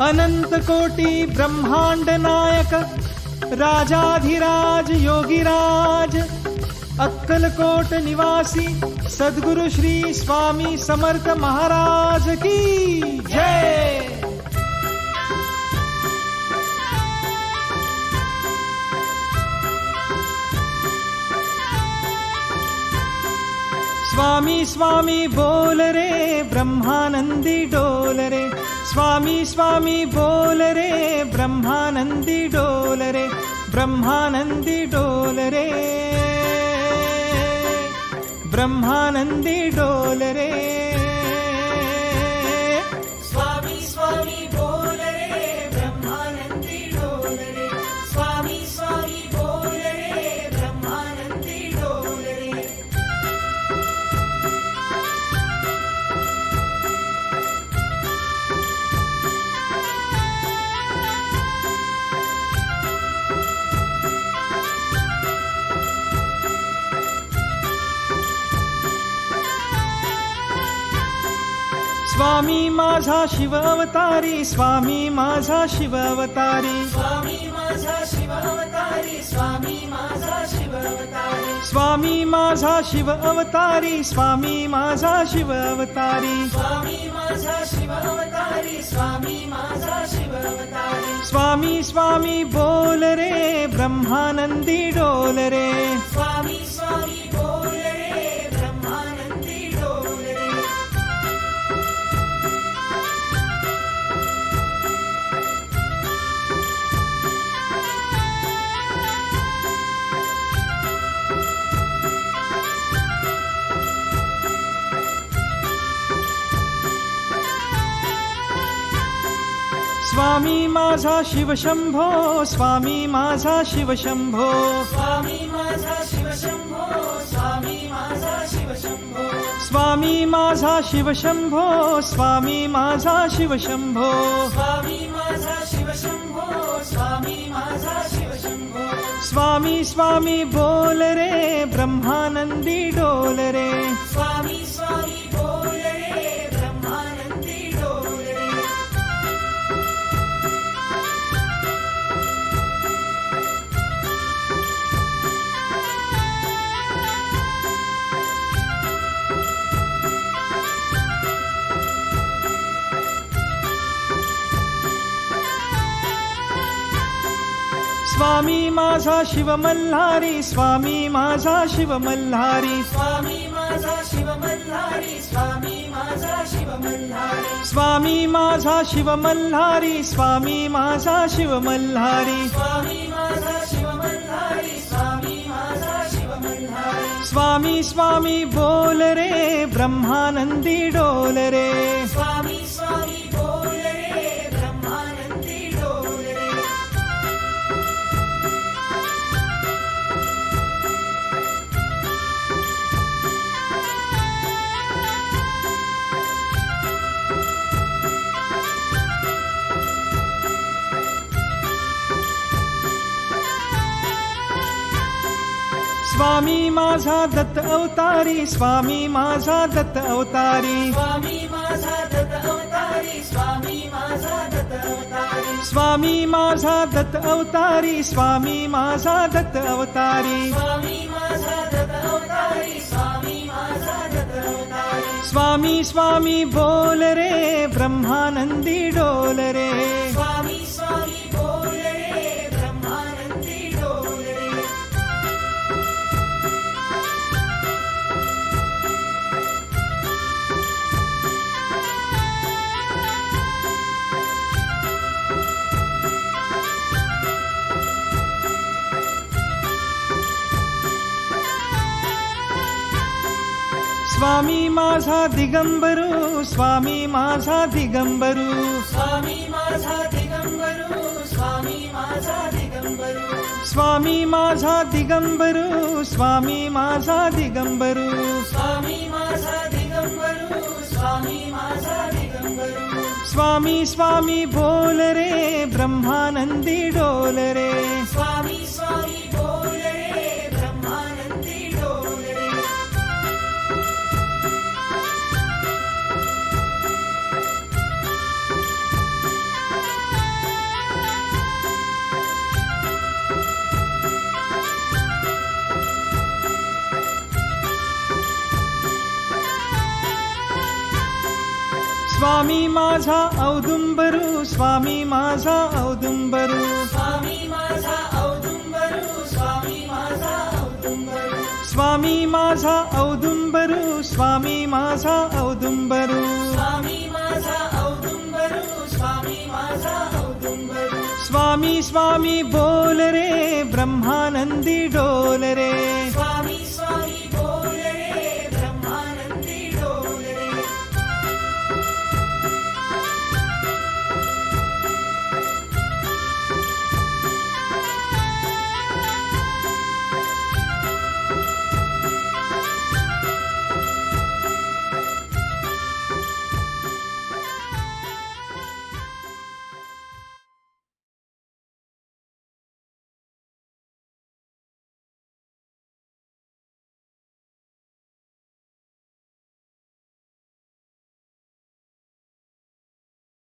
अनंत कोटी ब्रह्मांड नायक राजाधिराज योगीराज अक्कलकोट निवासी सद्गुरु श्री स्वामी समर्थ महाराज की जय। स्वामी स्वामी बोल रे ब्रह्मानंदी डोल रे, स्वामी स्वामी बोल रे ब्रह्मानंदी डोल रे, ब्रह्मानंदी डोल रे, ब्रह्मानंदी डोल रे। स्वामी स्वामी बोल रे ब्रह्मानंदी डोल रे, स्वामी स्वामी बोल रे ब्रह्मानंदी डोल रे। स्वामी माझा शिव अवतारी, स्वामी माझा शिव अवतारी, स्वामी माझा शिव अवतारी, स्वामी माझा शिव अवतारी, स्वामी माझा शिव अवतारी, स्वामी माझा शिव अवतारी, स्वामी माझा शिव अवतारी, स्वामी माझा शिव अवतारी। स्वामी स्वामी बोल रे ब्रह्मानंदी डोल रे, स्वामी स्वामी बोल रे ब्रह्मानंदी डोल रे। स्वामी माझा शिव शंभो, स्वामी माझा शिव शंभो, स्वामी माझा शिव शंभो, स्वामी माझा शिव शंभो, स्वामी माझा शिव शंभो, स्वामी माझा शिव शंभो, स्वामी माझा शिव शंभो, स्वामी माझा शिव शंभो। स्वामी स्वामी बोल रे ब्रह्मानंदी डोल रे, स्वामी स्वामी बोल रे ब्रह्मानंदी डोल रे। स्वामी माझा शिव मल्हारी, स्वामी माझा शिव मल्हारी, स्वामी माझा शिव मल्हारी, स्वामी माझा शिव मल्हारी, स्वामी माझा शिव मल्हारी, स्वामी माझा शिव मल्हारी, स्वामी माझा शिव मल्हारी, स्वामी माझा शिव मल्हारी। स्वामी स्वामी बोल रे ब्रह्मानंदी डोल रे, स्वामी स्वामी बोल रे ब्रह्मानंदी डोल रे। स्वामी माझा दत्त अवतारी, स्वामी माझा दत्त अवतारी, स्वामी माझा दत्त अवतारी, स्वामी माझा दत्त अवतारी, स्वामी माझा दत्त अवतारी, स्वामी माझा दत्त अवतारी, स्वामी माझा दत्त अवतारी, स्वामी माझा दत्त अवतारी। स्वामी स्वामी बोल रे ब्रह्मानंदी डोल रे, स्वामी स्वामी बोल रे ब्रह्मानंदी डोल रे। स्वामी माझा दिगंबरू, स्वामी माझा दिगंबरू, स्वामी माझा दिगंबरू, स्वामी माझा दिगंबरू, स्वामी माझा दिगंबरू, स्वामी माझा दिगंबरू, स्वामी माझा दिगंबरू, स्वामी माझा दिगंबरू। स्वामी स्वामी बोल रे ब्रह्मानंदी डोल रे, स्वामी स्वामी बोल रे ब्रह्मानंदी डोल रे। स्वामी माझा औदुंबरू स्वामी माझा औदुंबरू स्वामी माझा औदुंबरू स्वामी माझा औदुंबरू स्वामी माझा औदुंबरू स्वामी माझा औदुंबरू स्वामी माझा औदुंबरू स्वामी माझा औदुंबरू स्वामी स्वामी बोल रे ब्रह्मानंदी डोल रे